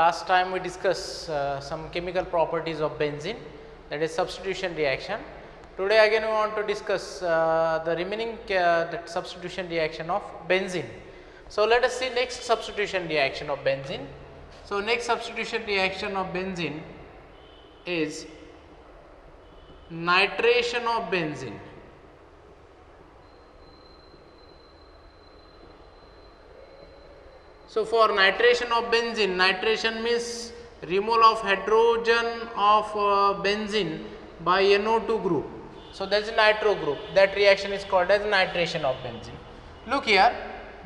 last time we discussed some chemical properties of benzene, that is substitution reaction. Today again we want to discuss the remaining that substitution reaction of benzene. So let us see next substitution reaction of benzene. So next substitution reaction of benzene is nitration of benzene. So for nitration of benzene, nitration means removal of hydrogen of benzene by NO2 group. So there is a nitro group. That reaction is called as nitration of benzene. Look here,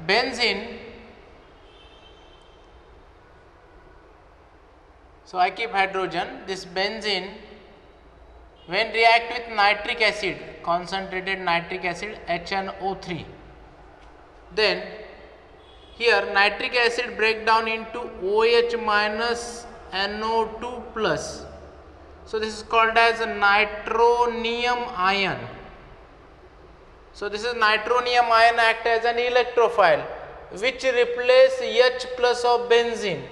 benzene. So I keep hydrogen. This benzene, when react with nitric acid, concentrated nitric acid HNO3, then here nitric acid break down into OH minus NO2 plus. So this is called as a nitronium ion. So this is nitronium ion act as an electrophile which replace H plus of benzene.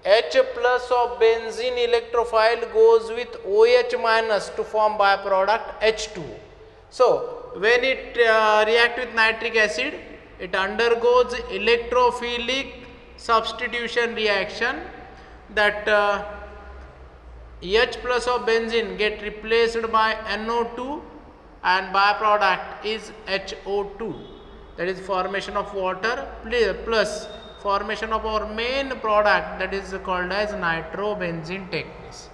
H plus of benzene electrophile goes with OH minus to form byproduct H2. So when it react with nitric acid, it undergoes electrophilic substitution reaction, that H plus of benzene get replaced by NO2 and byproduct is HO2, that is formation of water plus formation of our main product, that is called as nitrobenzene take place.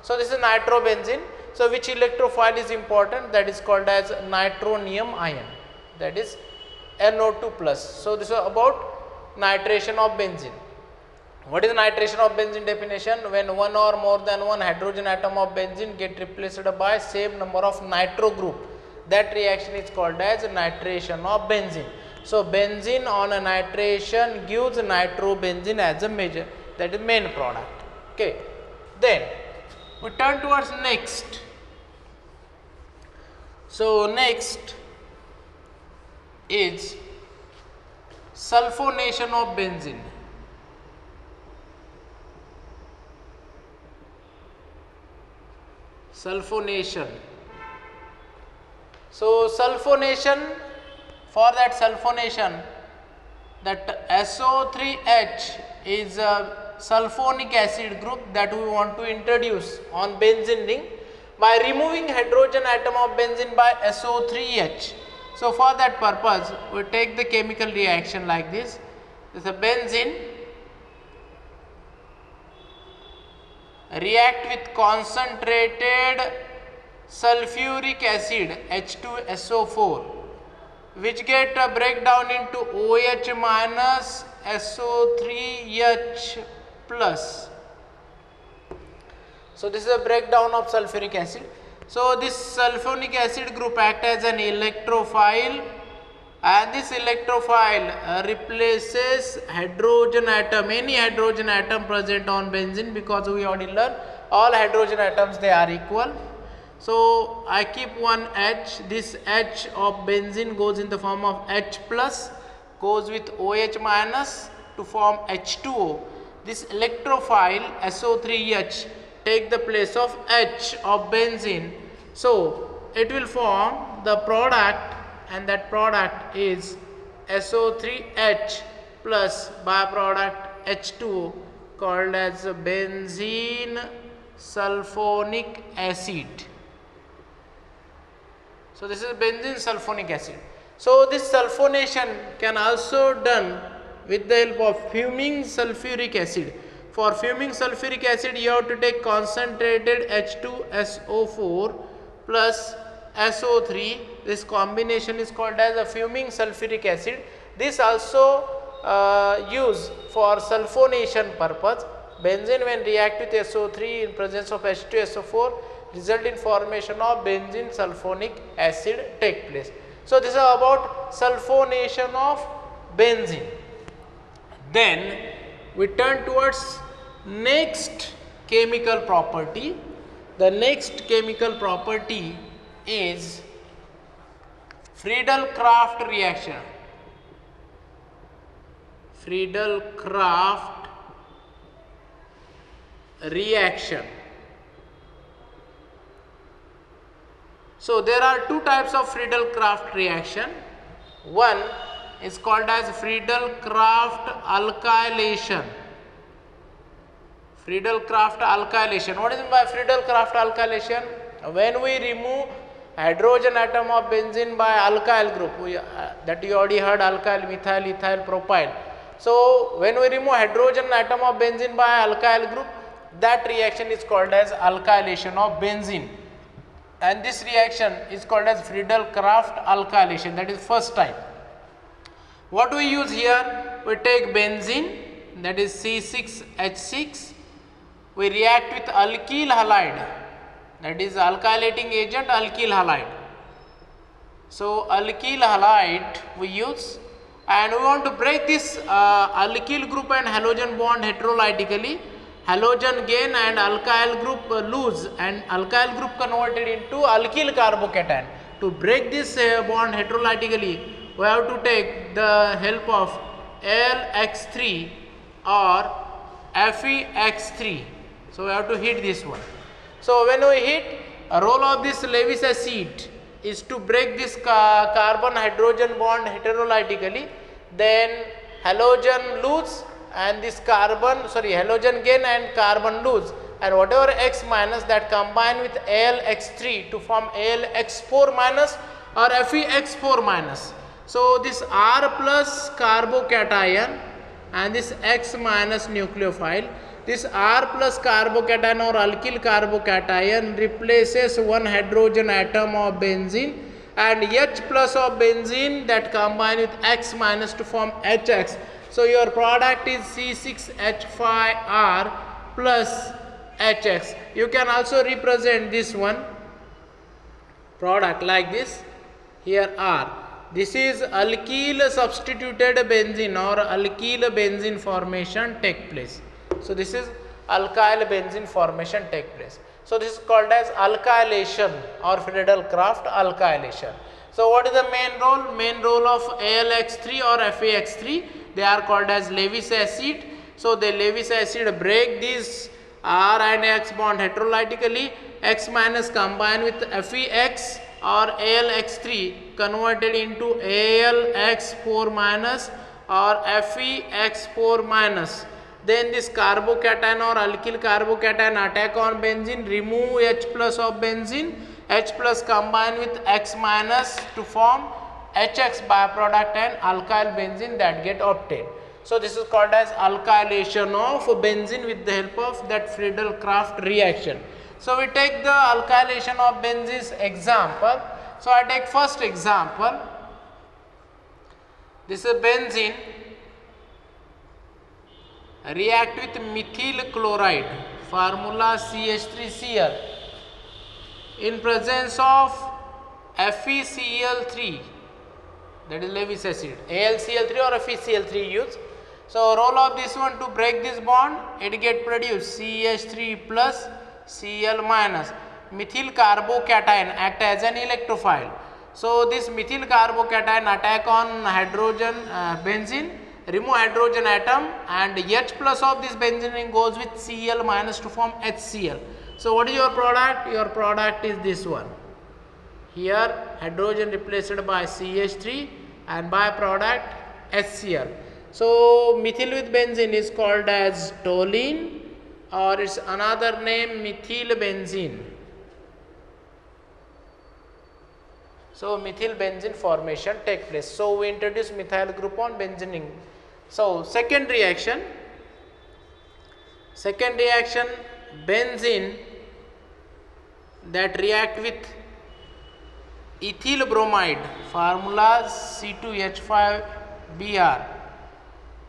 So this is nitrobenzene. So which electrophile is important? That is called as nitronium ion, that is NO2 plus. So this is about nitration of benzene. What is nitration of benzene definition? When one or more than one hydrogen atom of benzene get replaced by same number of nitro group, that reaction is called as nitration of benzene. So benzene on a nitration gives nitrobenzene as a major, that is main product. Okay. Then we turn towards next. So next is sulfonation of benzene. Sulfonation. So sulfonation, for that sulfonation, that SO3H is a sulfonic acid group that we want to introduce on benzene ring by removing hydrogen atom of benzene by SO3H. So for that purpose, we take the chemical reaction like this. This is a benzene react with concentrated sulfuric acid H2SO4, which get a breakdown into OH minus SO3H plus. So this is a breakdown of sulfuric acid. So this sulfonic acid group act as an electrophile, and this electrophile replaces hydrogen atom, any hydrogen atom present on benzene, because we already learned all hydrogen atoms they are equal. So I keep one H, this H of benzene goes in the form of H plus, goes with OH minus to form H2O. This electrophile SO3H take the place of H of benzene. So it will form the product, and that product is SO3H plus byproduct H2O called as benzene sulfonic acid. So this is benzene sulfonic acid. So this sulfonation can also done with the help of fuming sulfuric acid. For fuming sulfuric acid, you have to take concentrated H2SO4 plus SO3. This combination is called as a fuming sulfuric acid. This also used for sulfonation purpose. Benzene when react with SO3 in presence of H2SO4 result in formation of benzene sulfonic acid take place. So this is about sulfonation of benzene. Then we turn towards next chemical property. The next chemical property is Friedel-Crafts reaction. Friedel-Crafts reaction. So there are two types of Friedel-Crafts reaction. One is called as Friedel-Crafts alkylation. Friedel-Crafts alkylation. What is meant by Friedel-Crafts alkylation? When we remove hydrogen atom of benzene by alkyl group, that you already heard, alkyl, methyl, ethyl, propyl. So when we remove hydrogen atom of benzene by alkyl group, that reaction is called as alkylation of benzene. And this reaction is called as Friedel-Crafts alkylation. That is first type. What we use here? We take benzene, that is C6H6. We react with alkyl halide, that is alkylating agent alkyl halide. So alkyl halide we use, and we want to break this alkyl group and halogen bond heterologically. Halogen gain and alkyl group lose, and alkyl group converted into alkyl carbocation. To break this bond heterologically, we have to take the help of LX3 or FeX3. So we have to hit this one. So when we hit, a role of this Lewis acid is to break this carbon hydrogen bond heterologically. Then halogen lose and this halogen gain and carbon lose, and whatever X minus that combine with AlX3 to form AlX4 minus or FeX4 minus. So this R plus carbocation and this X minus nucleophile, this R plus carbocation or alkyl carbocation replaces one hydrogen atom of benzene and H plus of benzene that combine with X minus to form HX. So your product is C6H5R plus HX. You can also represent this one product like this. Here R. This is alkyl substituted benzene or alkyl benzene formation take place. So this is alkyl benzene formation take place. So this is called as alkylation or Friedel-Crafts alkylation. So what is the main role? Main role of AlX3 or FeX3, they are called as Lewis acid. So the Lewis acid break this R and X bond heterologically. X minus combine with FeX or AlX3 converted into AlX4 minus or FeX4 minus. Then this carbocation or alkyl carbocation attack on benzene, remove H plus of benzene, H plus combine with X minus to form HX byproduct and alkyl benzene that get obtained. So this is called as alkylation of benzene with the help of that Friedel-Crafts reaction. So we take the alkylation of benzene's example. So I take first example. This is benzene react with methyl chloride, formula CH3Cl, in presence of FeCl3, that is Lewis acid, AlCl3 or FeCl3 use. So role of this one to break this bond, it get produced CH3 plus Cl minus. Methyl carbocation act as an electrophile. So this methyl carbocation attack on hydrogen benzene, remove hydrogen atom, and H plus of this benzene goes with Cl minus to form HCl. So what is your product? Your product is this one. Here hydrogen replaced by CH3 and byproduct HCl. So methyl with benzene is called as toluene, or its another name methyl benzene. So methyl benzene formation take place. So we introduce methyl group on benzening. So second reaction, benzene that react with ethyl bromide, formula C2H5Br,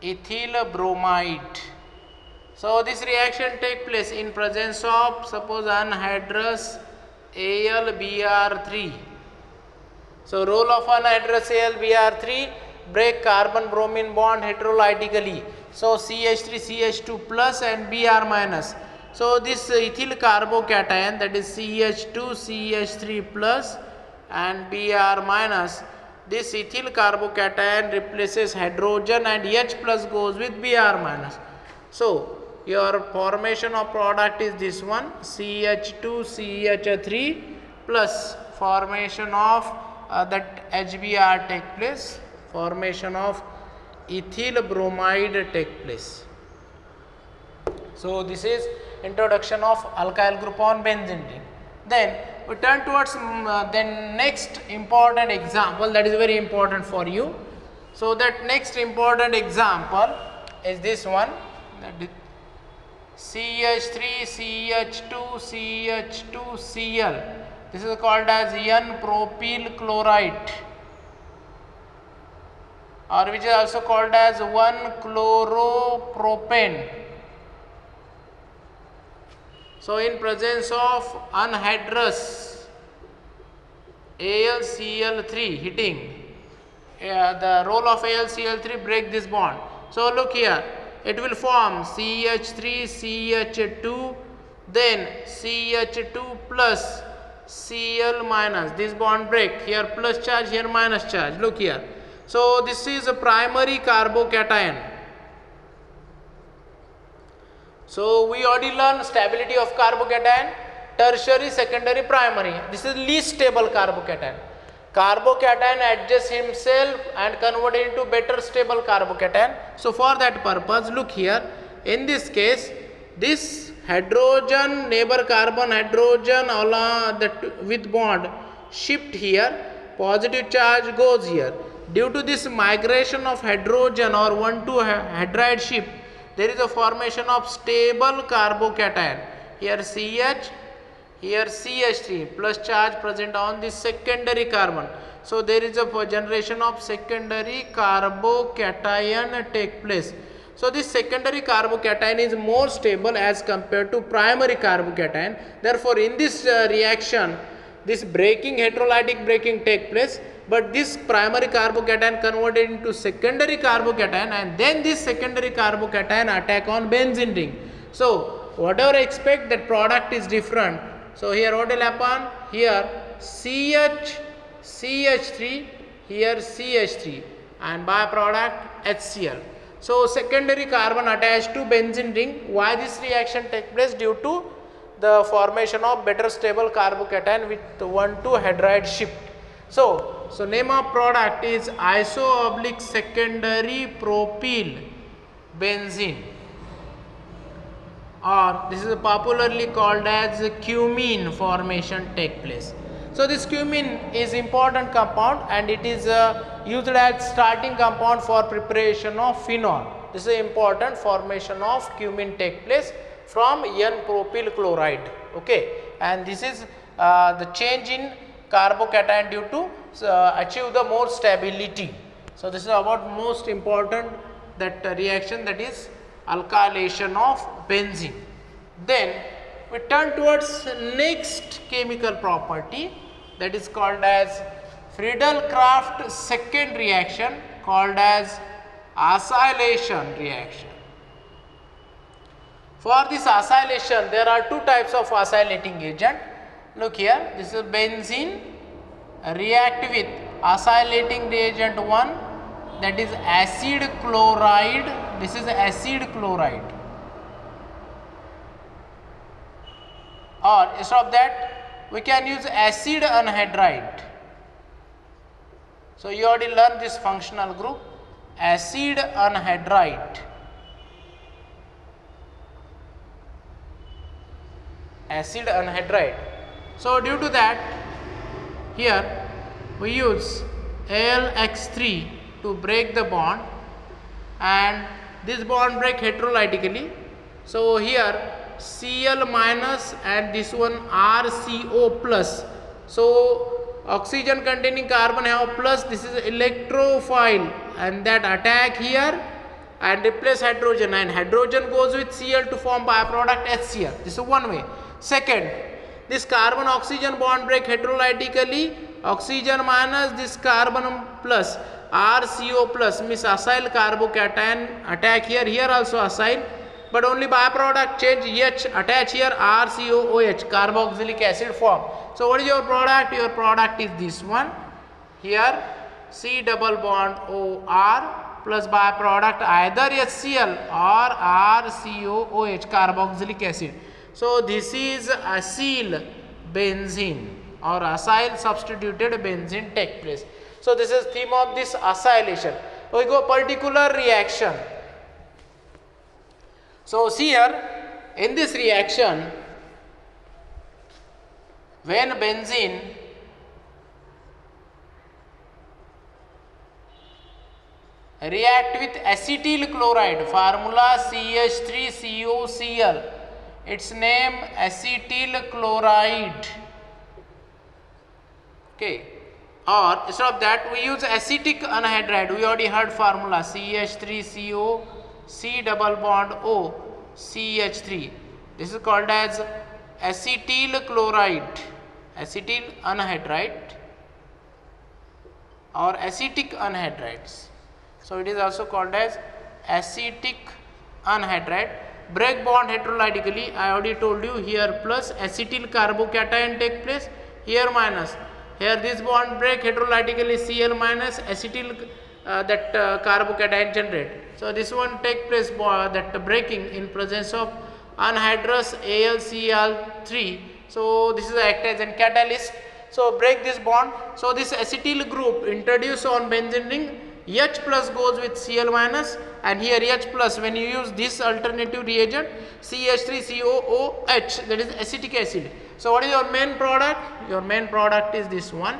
ethyl bromide. So this reaction take place in presence of suppose anhydrous AlBr3. So role of anhydrous AlBr3, break carbon bromine bond heterologically. So CH3CH2 plus and Br minus. So this ethyl carbocation, that is CH2CH3 plus and Br minus, this ethyl carbocation replaces hydrogen and H plus goes with Br minus. So your formation of product is this one, CH2CH3 plus formation of that HBr take place, formation of ethyl bromide take place. So this is introduction of alkyl group on benzene ring. Then we turn towards the next important example that is very important for you. So that next important example is this one, CH3 CH2 CH2 Cl. This is called as N-propyl chloride, or which is also called as 1-chloropropane. So in presence of anhydrous AlCl3 heating, the role of AlCl3 break this bond. So look here, it will form CH3 CH2, then CH2 plus Cl minus, this bond break, here plus charge, here minus charge, look here. So this is a primary carbocation. So we already learned stability of carbocation, tertiary, secondary, primary. This is least stable carbocation. Carbocation adjusts himself and convert it into better stable carbocation. So for that purpose, look here, in this case, this hydrogen, neighbor carbon hydrogen along with bond shift here, positive charge goes here. Due to this migration of hydrogen or 1,2 hydride shift, there is a formation of stable carbocation. Here CH, here CH3 plus charge present on the secondary carbon. So there is a generation of secondary carbocation take place. So this secondary carbocation is more stable as compared to primary carbocation. Therefore in this reaction, this breaking, heterolytic breaking take place, but this primary carbocation converted into secondary carbocation, and then this secondary carbocation attack on benzene ring. So whatever I expect, that product is different. So here what will happen? Here CH3, here CH3, and byproduct HCl. So secondary carbon attached to benzene ring. Why this reaction take place? Due to the formation of better stable carbocation with 1,2 hydride shift. So name of product is iso-secondary propyl benzene, or this is popularly called as cumene formation take place. So this cumene is important compound, and it is used as starting compound for preparation of phenol. This is important formation of cumene take place from N-propyl chloride. Okay, and this is the change in carbocation due to achieve the more stability. So this is about most important that reaction, that is alkylation of benzene. Then we turn towards next chemical property, that is called as Friedel-Crafts second reaction, called as acylation reaction. For this acylation, there are two types of acylating agent. Look here, this is benzene react with acylating reagent 1, that is acid chloride. This is acid chloride, or instead of that we can use acid anhydride. So you already learned this functional group, acid anhydride. Acid anhydride. So due to that, here we use AlX3 to break the bond, and this bond break heterolytically. So here Cl minus and this one RCO plus. So oxygen containing carbon have plus, this is electrophile, and that attack here and replace hydrogen, and hydrogen goes with Cl to form byproduct HCl. This is one way. Second, this carbon oxygen bond break heterolytically, oxygen minus this carbon plus RCO plus means acyl carbocation attack here, here also acyl, but only byproduct change H attach here RCOOH, carboxylic acid form. So what is your product? Your product is this one, here C double bond OR plus byproduct either HCl or RCOOH, carboxylic acid. So this is acyl benzene or acyl substituted benzene take place. So this is theme of this acylation. We go particular reaction. So see here, in this reaction, when benzene react with acetyl chloride, formula CH3COCl, its name acetyl chloride, okay, or instead of that we use acetic anhydride. We already heard formula CH3CO, C double bond O, CH3. This is called as acetyl chloride, acetyl anhydride or acetic anhydrides. So it is also called as acetic anhydride. Break bond heterologically, I already told you, here plus acetyl carbocation take place, here minus. Here this bond break heterologically, Cl minus acetyl carbocation generate. So this one take place that breaking in presence of anhydrous AlCl3. So this is act as a catalyst. So break this bond. So this acetyl group introduced on benzene ring, H plus goes with Cl minus, and here H plus, when you use this alternative reagent CH3COOH, that is acetic acid. So what is your main product? Your main product is this one,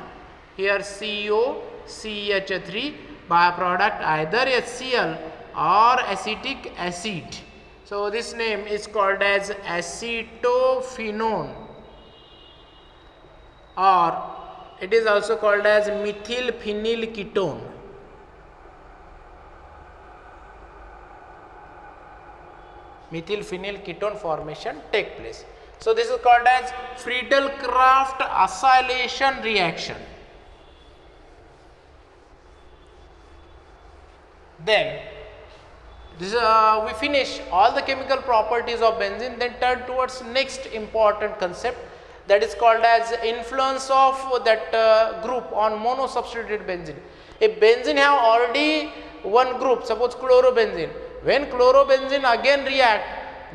here COCH3, byproduct either HCl or acetic acid. So this name is called as acetophenone, or it is also called as methylphenyl ketone. Methylphenyl ketone formation take place. So this is called as Friedel-Crafts acylation reaction. Then this we finish all the chemical properties of benzene, then turn towards next important concept, that is called as influence of that group on monosubstituted benzene. If benzene have already one group, suppose chlorobenzene, when chlorobenzene again react,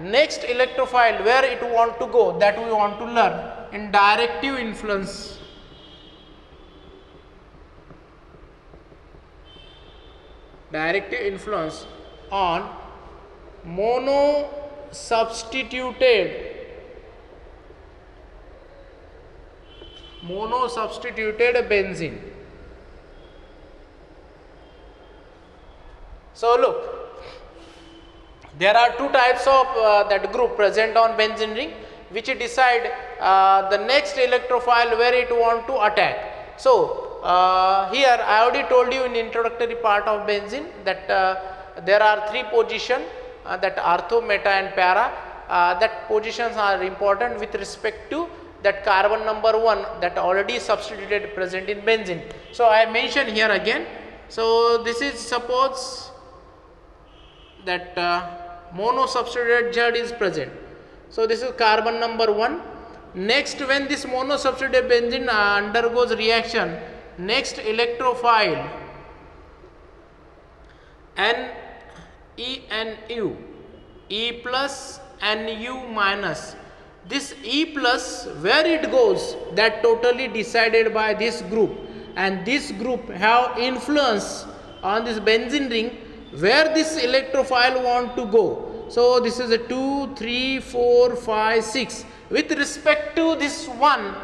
next electrophile where it want to go, that we want to learn in directive influence. Directive influence on monosubstituted benzene. So look, there are two types of that group present on benzene ring, which decide the next electrophile where it want to attack. So here I already told you in introductory part of benzene that there are three positions, that ortho, meta and para. That positions are important with respect to that carbon number 1 that already substituted present in benzene. So I mention here again. So this is suppose that monosubstituted Z is present. So this is carbon number 1. Next, when this monosubstituted benzene undergoes reaction, next electrophile NENU, E plus NU minus. This E plus, where it goes, that totally decided by this group, and this group have influence on this benzene ring where this electrophile want to go. So this is a 2, 3, 4, 5, 6. With respect to this 1,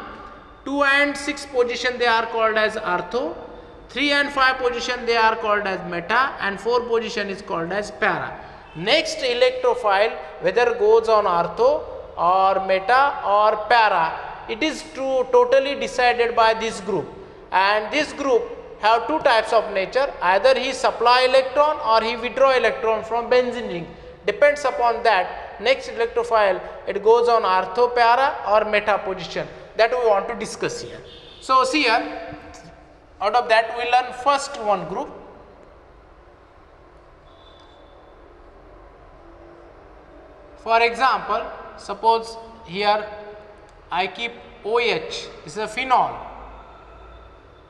2 and 6 position they are called as ortho, 3 and 5 position they are called as meta, and 4 position is called as para. Next electrophile whether goes on ortho or meta or para, it is totally decided by this group, and this group have two types of nature, either he supply electron or he withdraw electron from benzene ring. Depends upon that next electrophile it goes on ortho, para or meta position, that we want to discuss here. So see here, out of that we learn first one group. For example, suppose here I keep OH, this is a phenol,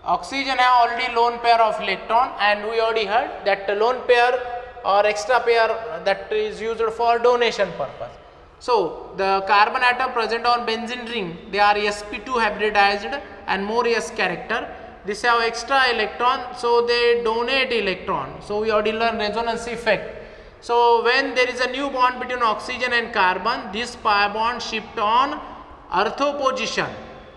oxygen have already lone pair of electron, and we already heard that the lone pair or extra pair that is used for donation purpose. So the carbon atom present on benzene ring, they are sp2 hybridized and more s character. This have extra electron, so they donate electron. So we already learned resonance effect. So when there is a new bond between oxygen and carbon, this pi bond shift on ortho position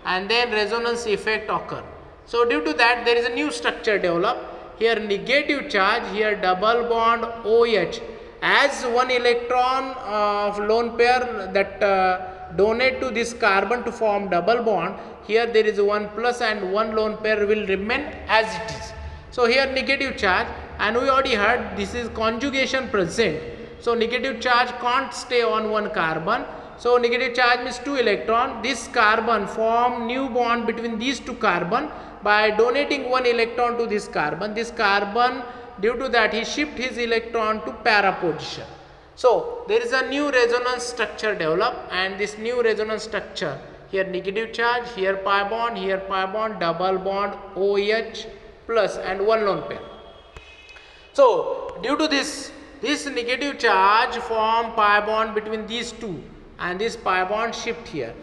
and then resonance effect occur. So due to that there is a new structure developed. Here negative charge, here double bond OH, as one electron of lone pair that donate to this carbon to form double bond, here there is one plus and one lone pair will remain as it is. So here negative charge, and we already heard this is conjugation present. So negative charge can't stay on one carbon. So negative charge means 2 electron. This carbon form new bond between these 2 carbon by donating 1 electron to this carbon. This carbon, due to that, he shift his electron to para position. So there is a new resonance structure developed, and this new resonance structure, here negative charge, here pi bond, double bond OH plus and one lone pair. So due to this negative charge form pi bond between these two, and this pi bond shift here.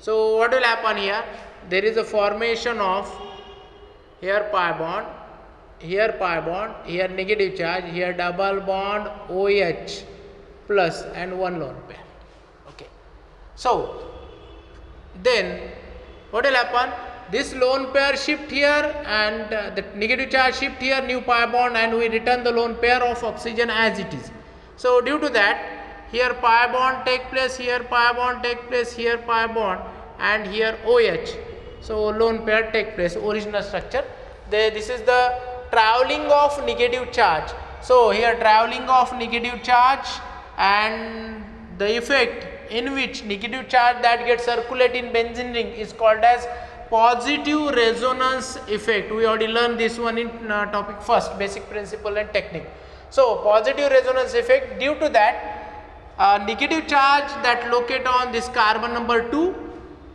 So what will happen here? There is a formation of here pi bond, here negative charge, here double bond OH plus and one lone pair. Okay. So then what will happen? This lone pair shift here and the negative charge shift here, new pi bond, and we return the lone pair of oxygen as it is. So due to that, here pi bond take place, here pi bond take place, here pi bond, and here OH. So lone pair take place, original structure. This is the traveling of negative charge. So here traveling of negative charge and the effect in which negative charge that gets circulated in benzene ring is called as positive resonance effect. We already learned this one in topic first, basic principle and technique. So positive resonance effect, due to that negative charge that locate on this carbon number 2,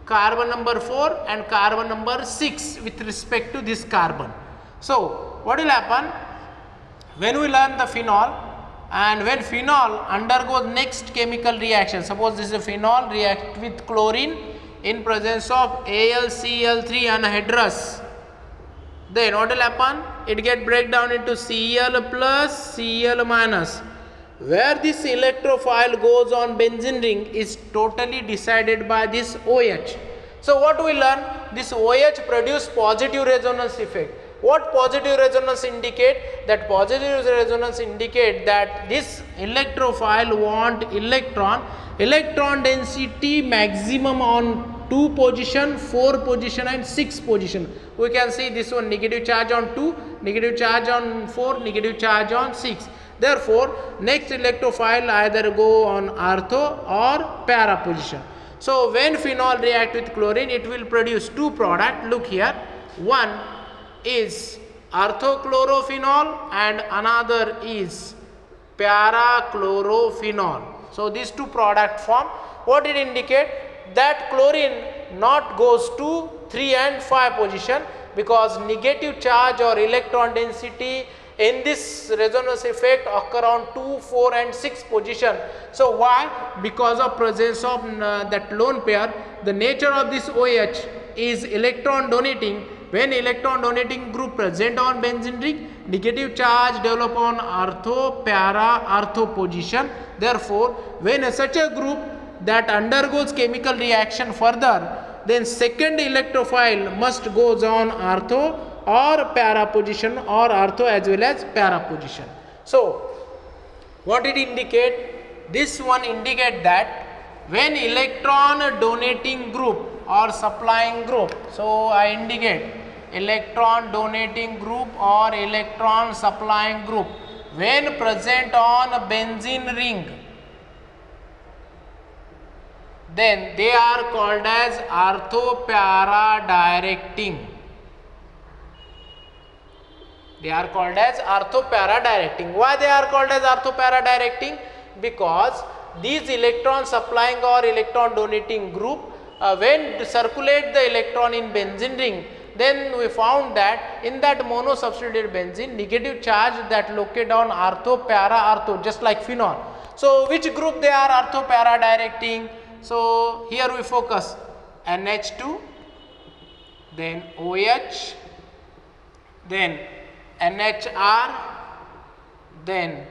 carbon number 4 and carbon number 6 with respect to this carbon. So what will happen when we learn the phenol, and when phenol undergoes next chemical reaction, suppose this is a phenol react with chlorine in presence of AlCl3 anhydrous, then what will happen? It get break down into Cl plus Cl minus. Where this electrophile goes on benzene ring is totally decided by this OH. So what we learn? This OH produce positive resonance effect. What positive resonance indicate? That positive resonance indicate that this electrophile want electron density maximum on 2 position, 4 position and 6 position. We can see this one, negative charge on 2, negative charge on 4, negative charge on 6. Therefore, next electrophile either go on ortho or para position. So when phenol react with chlorine, it will produce 2 products. Look here, one is orthochlorophenol and another is para-chlorophenol. So these 2 products form. What it indicate? That chlorine not goes to 3 and 5 position, because negative charge or electron density in this resonance effect occur on 2, 4 and 6 position. So why? Because of presence of that lone pair. The nature of this OH is electron donating. When electron donating group present on benzene ring, negative charge develop on ortho, para, ortho position. Therefore, when such a group that undergoes chemical reaction further, then second electrophile must goes on ortho or para position, or ortho as well as para position. So what it indicate? This one indicate that when electron donating group or supplying group, so I indicate electron donating group or electron supplying group, when present on a benzene ring, then they are called as ortho-para directing. They are called as ortho-para directing. Why they are called as ortho-para directing? Because these electron supplying or electron donating group, when circulate the electron in benzene ring, then we found that in that monosubstituted benzene, negative charge that located on ortho, para, ortho, just like phenol. So which group they are ortho, para directing? So here we focus NH2, then OH, then NHR, then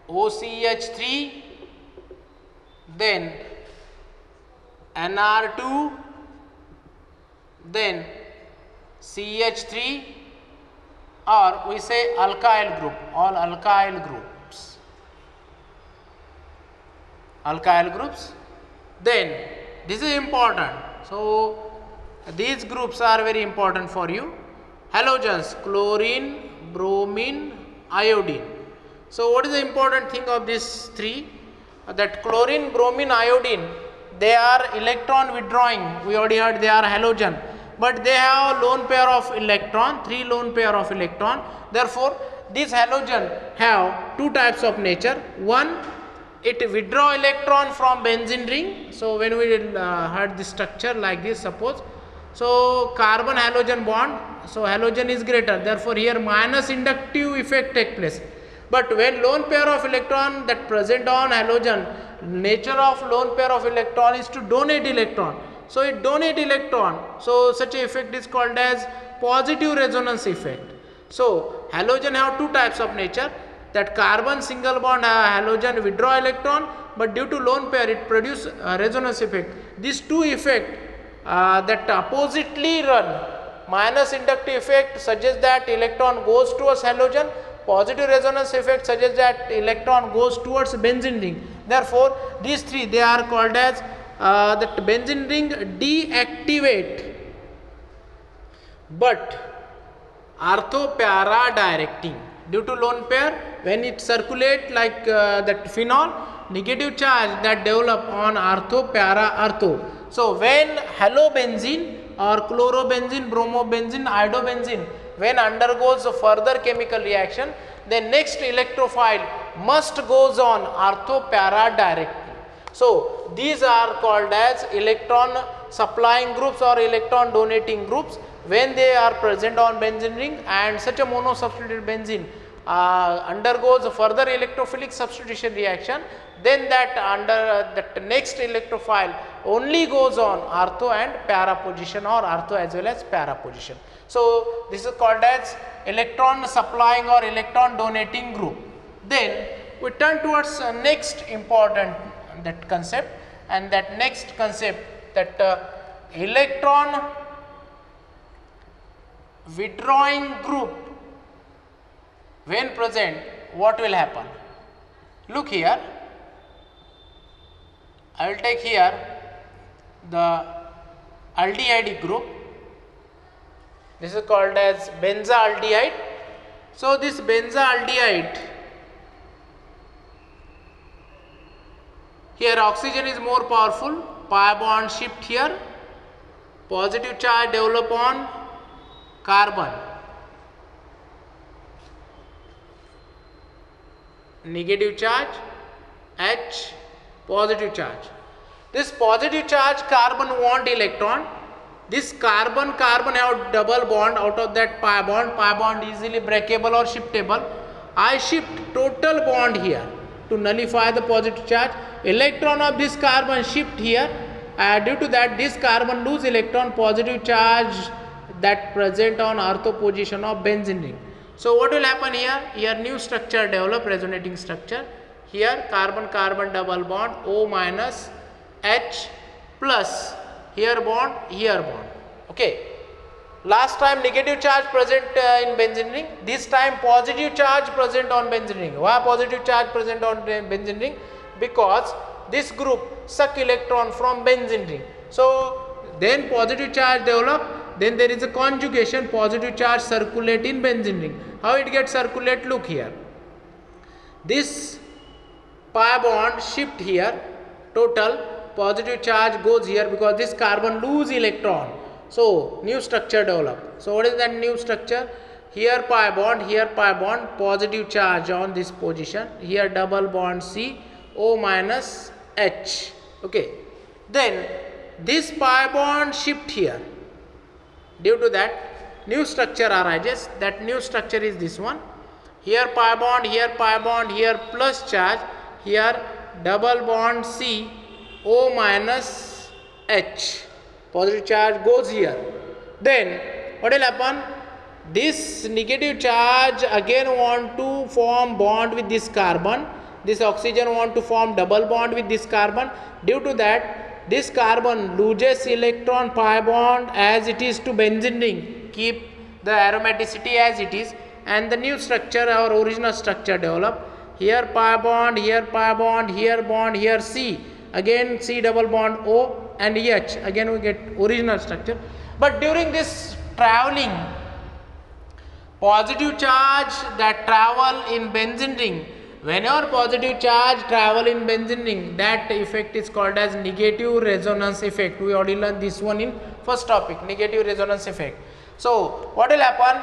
OCH3, then NR2, then CH3, or we say alkyl group, all alkyl groups. Alkyl groups. Then this is important. So these groups are very important for you. Halogens, chlorine, bromine, iodine. So what is the important thing of these three? That chlorine, bromine, iodine, they are electron withdrawing. We already heard they are halogen, but they have lone pair of electron, 3 lone pair of electron. Therefore these halogen have two types of nature. One, it withdraw electron from benzene ring. So when we had this structure like this, suppose, so carbon halogen bond, so halogen is greater, therefore here minus inductive effect take place. But when lone pair of electron that present on halogen, nature of lone pair of electron is to donate electron. So it donate electron. So such a effect is called as positive resonance effect. So halogen have two types of nature. That carbon single bond halogen withdraw electron, but due to lone pair it produce resonance effect. These two effect that oppositely run. Minus inductive effect suggests that electron goes towards halogen. Positive resonance effect suggests that electron goes towards benzene ring. Therefore these three, they are called as that benzene ring deactivate, but ortho para directing. Due to lone pair, when it circulate like that phenol, negative charge that develop on ortho, para, ortho. So when halobenzene or chlorobenzene, bromobenzene, iodobenzene, when undergoes a further chemical reaction, then next electrophile must goes on ortho, para directly. So these are called as electron supplying groups or electron donating groups when they are present on benzene ring, and such a monosubstituted benzene undergoes a further electrophilic substitution reaction, then that under that next electrophile only goes on ortho and para position, or ortho as well as para position. So this is called as electron supplying or electron donating group. Then we turn towards next important that concept, and that next concept, that electron withdrawing group when present, what will happen? Look here, I will take here the aldehyde group. This is called as benzaldehyde. So this benzaldehyde, here oxygen is more powerful, pi bond shift here, positive charge develop on carbon, negative charge H, positive charge. This positive charge carbon want electron. This carbon have double bond. Out of that pi bond easily breakable or shiftable. I shift total bond here to nullify the positive charge. Electron of this carbon shift here. Due to that, this carbon lose electron, positive charge that present on ortho position of benzene ring. So what will happen here? Here new structure develop, resonating structure. Here carbon double bond, O minus H plus, here bond, here bond. Okay. Last time negative charge present in benzene ring. This time positive charge present on benzene ring. Why positive charge present on benzene ring? Because this group suck electron from benzene ring. So then positive charge develop, then there is a conjugation, positive charge circulate in benzene ring. How it gets circulate? Look here. This pi bond shift here, total positive charge goes here because this carbon lose electron. So new structure develop. So what is that new structure? Here pi bond, positive charge on this position. Here double bond C, O minus H. Okay. Then this pi bond shift here. Due to that, new structure arises. That new structure is this one. Here pi bond, here plus charge, here double bond C, O minus H. Positive charge goes here. Then what will happen? This negative charge again want to form bond with this carbon. This oxygen want to form double bond with this carbon. Due to that, this carbon loses electron pi bond as it is to benzene ring. Keep the aromaticity as it is, and the new structure or original structure develop. Here pi bond, here bond, here C. Again C double bond O and H. Again we get original structure. But during this traveling, positive charge that travel in benzene ring, whenever positive charge travel in benzene ring, that effect is called as negative resonance effect. We already learned this one in first topic, negative resonance effect. So what will happen?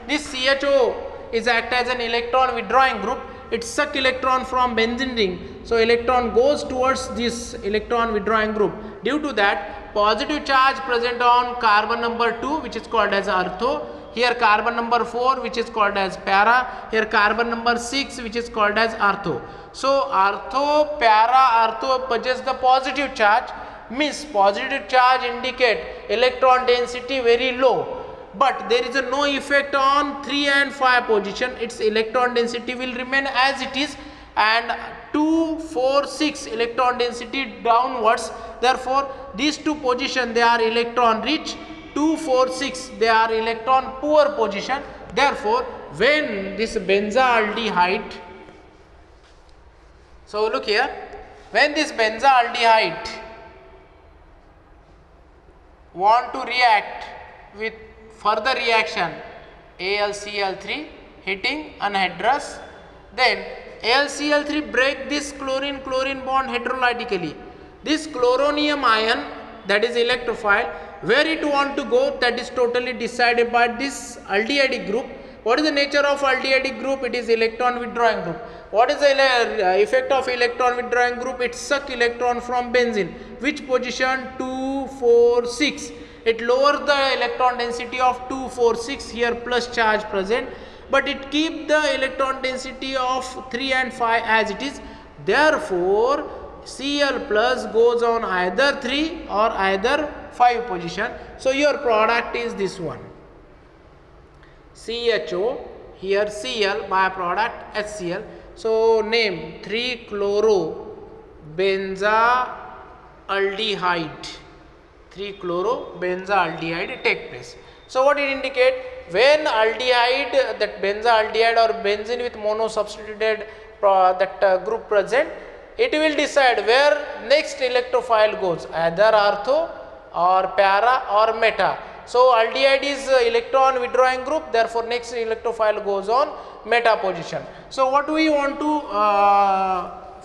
This CHO is act as an electron withdrawing group. It suck electron from benzene ring. So electron goes towards this electron withdrawing group. Due to that, positive charge present on carbon number 2, which is called as ortho. Here carbon number 4, which is called as para. Here carbon number 6, which is called as ortho. So ortho, para, ortho possess the positive charge. Means positive charge indicate electron density very low. But there is no effect on 3 and 5 position. Its electron density will remain as it is, and 2, 4, 6 electron density downwards. Therefore these two position they are electron rich. 2, 4, 6 they are electron poor position. Therefore when this benzaldehyde, so look here, when this benzaldehyde want to react with further reaction AlCl3 hitting anhydrous, then AlCl3 break this chlorine bond heterologically. This chloronium ion, that is electrophile, where it want to go, that is totally decided by this aldehyde group. What is the nature of aldehyde group? It is electron withdrawing group. What is the effect of electron withdrawing group? It suck electron from benzene. Which position? 2, 4, 6. It lowers the electron density of 2, 4, 6. Here plus charge present, but it keep the electron density of 3 and 5 as it is. Therefore Cl plus goes on either 3 or either 5 position. So your product is this one, CHO, here Cl, byproduct HCl. So name 3-chloro-benzaldehyde. 3-chloro-benzaldehyde take place. So what it indicate? When aldehyde, that benzaldehyde or benzene with mono-substituted group present, it will decide where next electrophile goes, either ortho or para or meta. So aldehyde is electron withdrawing group, therefore next electrophile goes on meta position. So what we want to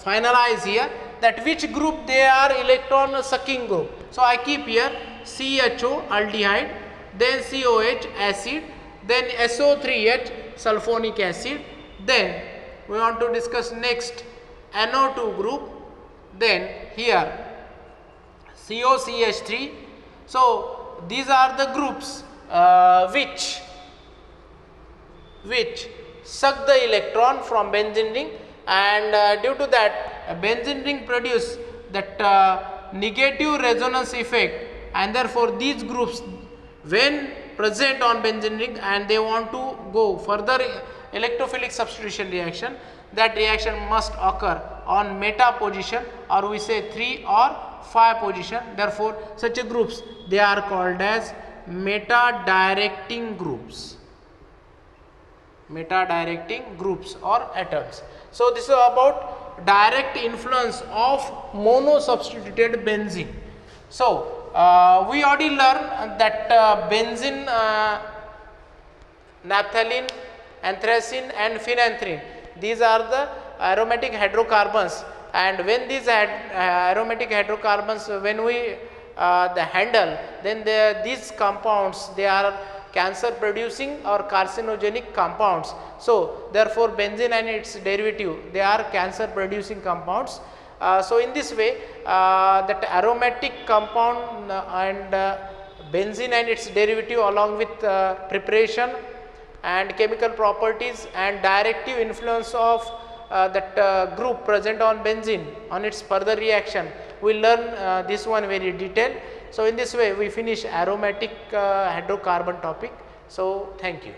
finalize here, that which group they are electron sucking group. So I keep here CHO aldehyde, then COH acid, then SO3H sulfonic acid. Then we want to discuss next NO2 group, then here COCH3. So these are the groups which suck the electron from benzene ring, and due to that benzene ring produce that negative resonance effect, and therefore these groups when present on benzene ring and they want to go further electrophilic substitution reaction, that reaction must occur on meta position, or we say 3 or 5 position. Therefore such a groups they are called as meta directing groups, or atoms. So this is about direct influence of mono substituted benzene. So we already learned that benzene, naphthalene, anthracene and phenanthrene, these are the aromatic hydrocarbons, and when these aromatic hydrocarbons, when we the handle, then these compounds they are cancer producing or carcinogenic compounds. So therefore benzene and its derivative, they are cancer producing compounds. So in this way that aromatic compound and benzene and its derivative along with preparation and chemical properties and directive influence of that group present on benzene on its further reaction. We will learn this one very detailed. So, in this way we finish aromatic hydrocarbon topic. So, thank you.